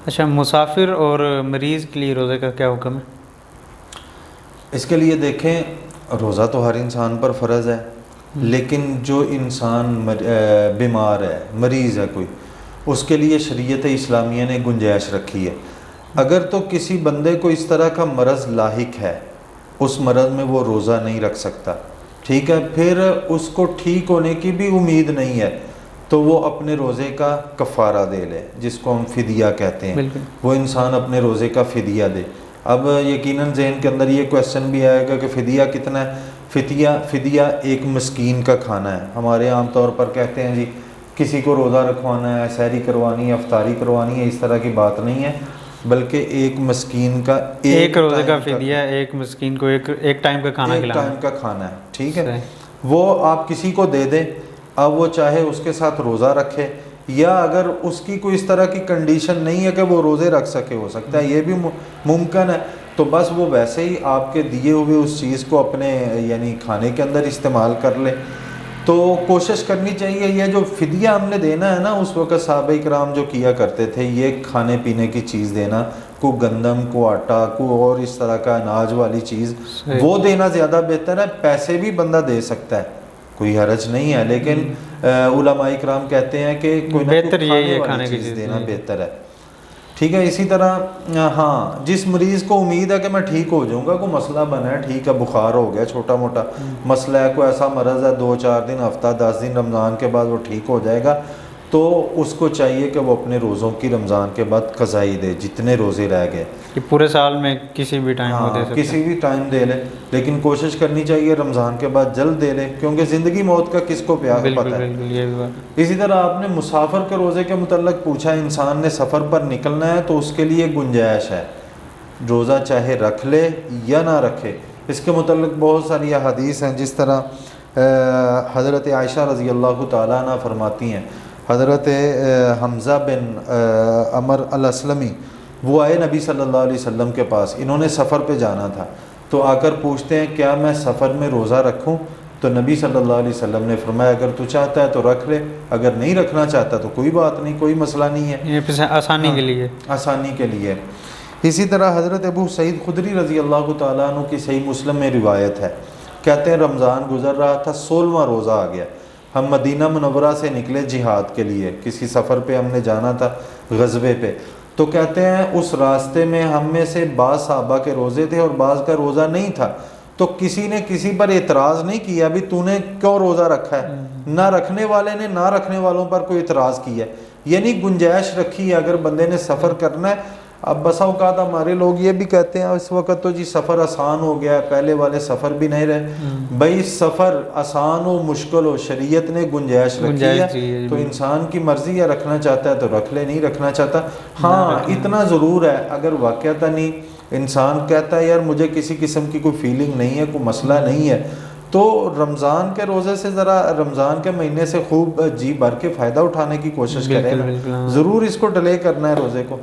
اچھا، مسافر اور مریض کے لیے روزے کا کیا حکم ہے؟ اس کے لیے دیکھیں، روزہ تو ہر انسان پر فرض ہے، لیکن جو انسان بیمار ہے، مریض ہے کوئی، اس کے لیے شریعت اسلامیہ نے گنجائش رکھی ہے۔ اگر تو کسی بندے کو اس طرح کا مرض لاحق ہے، اس مرض میں وہ روزہ نہیں رکھ سکتا، ٹھیک ہے، پھر اس کو ٹھیک ہونے کی بھی امید نہیں ہے، تو وہ اپنے روزے کا کفارہ دے لے، جس کو ہم فدیہ کہتے ہیں۔ بالکل وہ انسان اپنے روزے کا فدیہ دے۔ اب یقیناً ذہن کے اندر یہ کویسچن بھی آئے گا کہ فدیہ کتنا ہے؟ فدیہ ایک مسکین کا کھانا ہے۔ ہمارے عام طور پر کہتے ہیں جی کسی کو روزہ رکھوانا ہے، سحری کروانی ہے، افطاری کروانی ہے، اس طرح کی بات نہیں ہے، بلکہ ایک مسکین کا ایک روزے کا فدیہ ایک مسکین کو ایک ٹائم کا کھانا ایک کھلانا ٹائم کا کھانا ہے، ٹھیک ہے۔ صحیح۔ وہ آپ کسی کو دے دیں، اب وہ چاہے اس کے ساتھ روزہ رکھے، یا اگر اس کی کوئی اس طرح کی کنڈیشن نہیں ہے کہ وہ روزے رکھ سکے، ہو سکتا ہے یہ بھی ممکن ہے، تو بس وہ ویسے ہی آپ کے دیے ہوئے اس چیز کو اپنے یعنی کھانے کے اندر استعمال کر لے۔ تو کوشش کرنی چاہیے، یہ جو فدیہ ہم نے دینا ہے نا، اس وقت صحابہ کرام جو کیا کرتے تھے، یہ کھانے پینے کی چیز دینا، کو گندم، کو آٹا، کو اور اس طرح کا اناج والی چیز، وہ دینا زیادہ بہتر ہے۔ پیسے بھی بندہ دے سکتا ہے، کوئی حرج نہیں ہے، لیکن علماء کرام کہتے ہیں کہ کوئی نہ کوئی کھانے والی چیز دینا بہتر ہے، ٹھیک ہے۔ اسی طرح ہاں، جس مریض کو امید ہے کہ میں ٹھیک ہو جاؤں گا، کوئی مسئلہ بنا ہے، ٹھیک ہے، بخار ہو گیا، چھوٹا موٹا مسئلہ ہے، کوئی ایسا مرض ہے 2-4 دن، ہفتہ 10 دن رمضان کے بعد وہ ٹھیک ہو جائے گا، تو اس کو چاہیے کہ وہ اپنے روزوں کی رمضان کے بعد قضائی دے، جتنے روزے رہ گئے، کہ پورے سال میں کسی بھی ٹائم وہ دے سکتے ہیں، کسی بھی ٹائم دے لے، لیکن کوشش کرنی چاہیے رمضان کے بعد جلد دے لے، کیونکہ زندگی موت کا کس کو پتہ ہے۔ بالکل یہ بھی بات۔ اسی طرح آپ نے مسافر کے روزے کے متعلق پوچھا، انسان نے سفر پر نکلنا ہے تو اس کے لیے گنجائش ہے، روزہ چاہے رکھ لے یا نہ رکھے۔ اس کے متعلق بہت ساری احادیث ہیں، جس طرح حضرت عائشہ رضی اللہ تعالیٰ عنہ فرماتی ہیں، حضرت حمزہ بن عمر الاسلمی وہ آئے نبی صلی اللہ علیہ وسلم کے پاس، انہوں نے سفر پہ جانا تھا، تو آ کر پوچھتے ہیں کیا میں سفر میں روزہ رکھوں؟ تو نبی صلی اللہ علیہ وسلم نے فرمایا اگر تو چاہتا ہے تو رکھ لے، اگر نہیں رکھنا چاہتا تو کوئی بات نہیں، کوئی مسئلہ نہیں ہے، یہ آسانی کے لیے، آسانی کے لیے۔ اسی طرح حضرت ابو سعید خدری رضی اللہ تعالیٰ عنہ کی صحیح مسلم میں روایت ہے، کہتے ہیں رمضان گزر رہا تھا، 16واں روزہ آ گیا، ہم مدینہ منورہ سے نکلے جہاد کے لیے، کسی سفر پہ ہم نے جانا تھا، غزوے پہ، تو کہتے ہیں اس راستے میں ہم میں سے بعض صحابہ کے روزے تھے اور بعض کا روزہ نہیں تھا، تو کسی نے کسی پر اعتراض نہیں کیا بھی تو نے کیوں روزہ رکھا ہے، نہ رکھنے والے نے نہ رکھنے والوں پر کوئی اعتراض کیا ہے، یعنی گنجائش رکھی ہے اگر بندے نے سفر کرنا ہے۔ اب بسا اوقات ہمارے لوگ یہ بھی کہتے ہیں اس وقت تو جی سفر آسان ہو گیا ہے، پہلے والے سفر بھی نہیں رہے، بھائی سفر آسان ہو مشکل ہو، شریعت نے گنجائش رکھی ہے، تو انسان کی مرضی ہے، رکھنا چاہتا ہے تو رکھ لے، نہیں رکھنا چاہتا، ہاں اتنا ضرور ہے اگر واقعتا نہیں انسان کہتا ہے یار مجھے کسی قسم کی کوئی فیلنگ نہیں ہے، کوئی مسئلہ نہیں ہے، تو رمضان کے روزے سے ذرا رمضان کے مہینے سے خوب جی بھر کے فائدہ اٹھانے کی کوشش کریں نا، ضرور اس کو ڈیلے کرنا ہے روزے کو۔